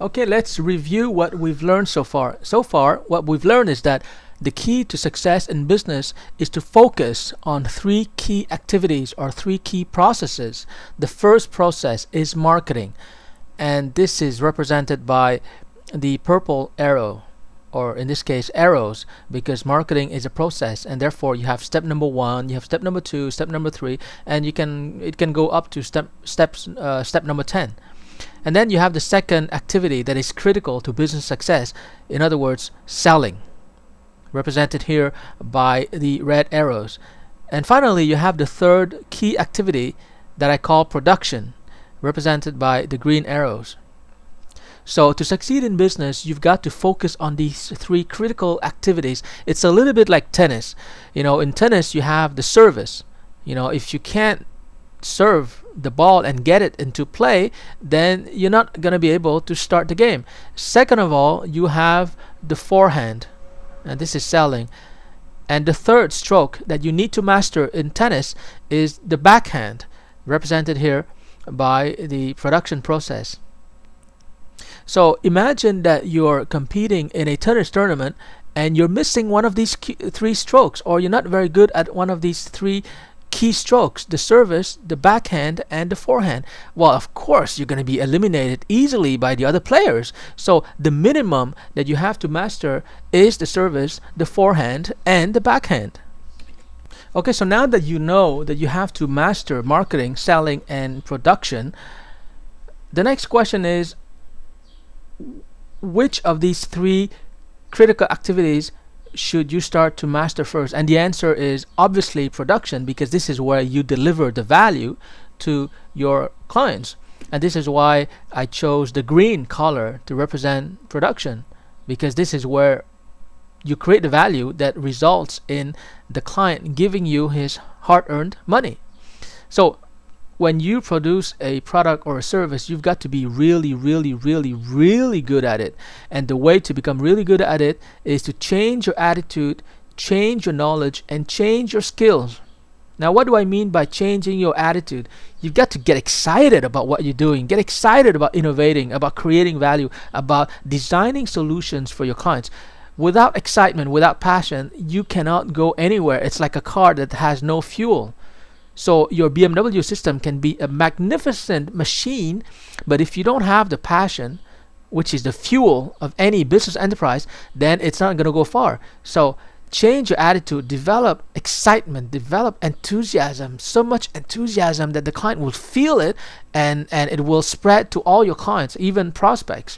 Okay, let's review what we've learned so far. So far, what we've learned is that the key to success in business is to focus on three key activities or three key processes. The first process is marketing, and this is represented by the purple arrow, or in this case arrows, because marketing is a process, and therefore you have step number 1, you have step number 2, step number 3, and it can go up to step number 10. And then you have the second activity that is critical to business success, in other words, selling, represented here by the red arrows. And finally, you have the third key activity that I call production, represented by the green arrows. So to succeed in business, you've got to focus on these three critical activities. It's a little bit like tennis. In tennis, you have the service. If you can't serve the ball and get it into play, then you're not going to be able to start the game. Second of all, you have the forehand, and this is selling. And the third stroke that you need to master in tennis is the backhand, represented here by the production process. So imagine that you're competing in a tennis tournament and you're missing one of these three strokes, or you're not very good at one of these three key strokes: the service, the backhand, and the forehand. Well, of course, you're going to be eliminated easily by the other players. So the minimum that you have to master is the service, the forehand, and the backhand. Okay, so now that you know that you have to master marketing, selling, and production, the next question is, which of these three critical activities should you start to master first? And the answer is obviously production, because this is where you deliver the value to your clients. And this is why I chose the green color to represent production, because this is where you create the value that results in the client giving you his hard-earned money. So when you produce a product or a service, you've got to be really, really, really, really good at it. And the way to become really good at it is to change your attitude, change your knowledge, and change your skills. Now, what do I mean by changing your attitude? You've got to get excited about what you're doing, get excited about innovating, about creating value, about designing solutions for your clients. Without excitement, without passion, you cannot go anywhere. It's like a car that has no fuel. So your BMW system can be a magnificent machine, but if you don't have the passion, which is the fuel of any business enterprise, then it's not going to go far. So change your attitude, develop excitement, develop enthusiasm, so much enthusiasm that the client will feel it, and it will spread to all your clients, even prospects.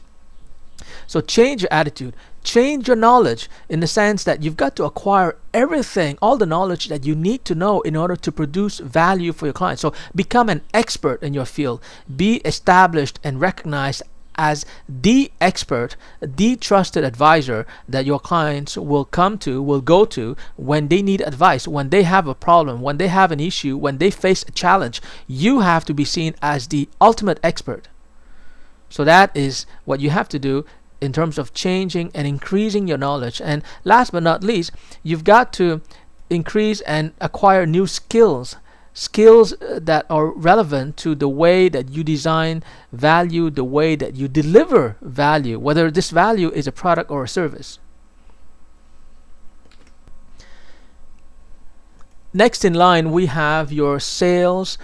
So change your attitude, change your knowledge, in the sense that you've got to acquire everything, all the knowledge that you need to know in order to produce value for your clients. So become an expert in your field. Be established and recognized as the expert, the trusted advisor that your clients will go to when they need advice, when they have a problem, when they have an issue, when they face a challenge. You have to be seen as the ultimate expert. So that is what you have to do in terms of changing and increasing your knowledge. And last but not least, you've got to increase and acquire new skills that are relevant to the way that you design value, the way that you deliver value, whether this value is a product or a service. Next in line, we have your sales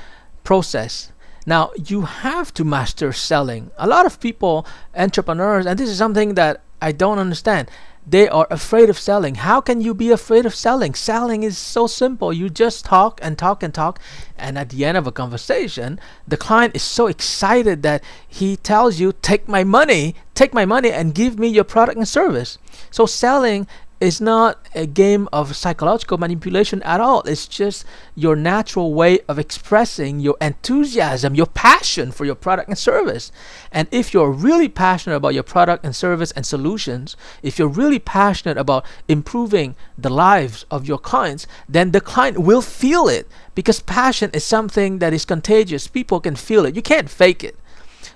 process. Now, you have to master selling. A lot of people, entrepreneurs, and this is something that I don't understand, they are afraid of selling. How can you be afraid of selling? Selling is so simple. You just talk and talk and talk, and at the end of a conversation, the client is so excited that he tells you, take my money and give me your product and service. So selling is not a game of psychological manipulation at all. It's just your natural way of expressing your enthusiasm, your passion for your product and service. And if you're really passionate about your product and service and solutions, if you're really passionate about improving the lives of your clients, then the client will feel it, because passion is something that is contagious. People can feel it. You can't fake it.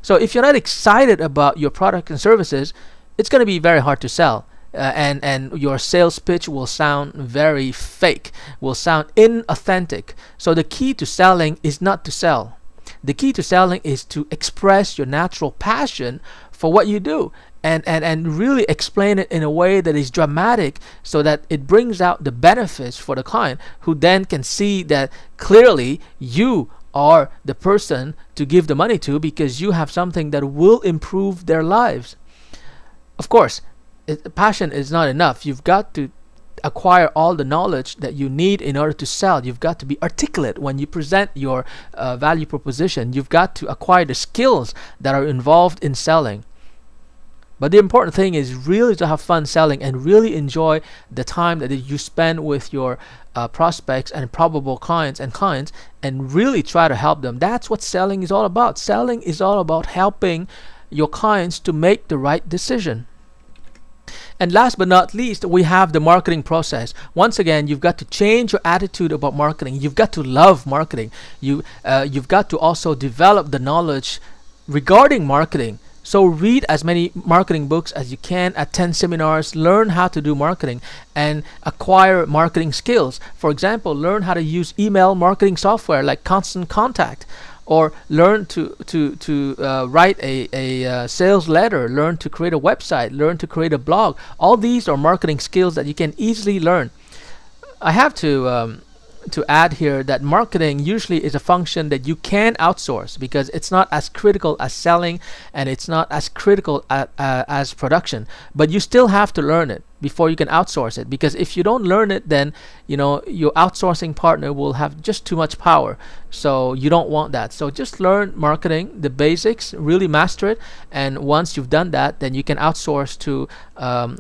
So if you're not excited about your product and services, it's going to be very hard to sell. And your sales pitch will sound very fake, will sound inauthentic. So the key to selling is not to sell. The key to selling is to express your natural passion for what you do, and really explain it in a way that is dramatic, so that it brings out the benefits for the client, who then can see that clearly you are the person to give the money to, because you have something that will improve their lives. Of course, passion is not enough. You've got to acquire all the knowledge that you need in order to sell. You've got to be articulate when you present your value proposition. You've got to acquire the skills that are involved in selling. But the important thing is really to have fun selling and really enjoy the time that you spend with your prospects and probable clients and really try to help them. That's what selling is all about. Selling is all about helping your clients to make the right decision. And last but not least, we have the marketing process. Once again, you've got to change your attitude about marketing. You've got to love marketing. You've got to also develop the knowledge regarding marketing. So read as many marketing books as you can, attend seminars, learn how to do marketing, and acquire marketing skills. For example, learn how to use email marketing software like Constant Contact, or learn to write a sales letter, learn to create a website, learn to create a blog. All these are marketing skills that you can easily learn. I have to add here that marketing usually is a function that you can outsource, because it's not as critical as selling, and it's not as critical as production. But you still have to learn it before you can outsource it, because if you don't learn it, then your outsourcing partner will have just too much power. So you don't want that. So just learn marketing, the basics, really master it, and once you've done that, then you can outsource to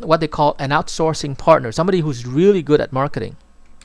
what they call an outsourcing partner, somebody who's really good at marketing.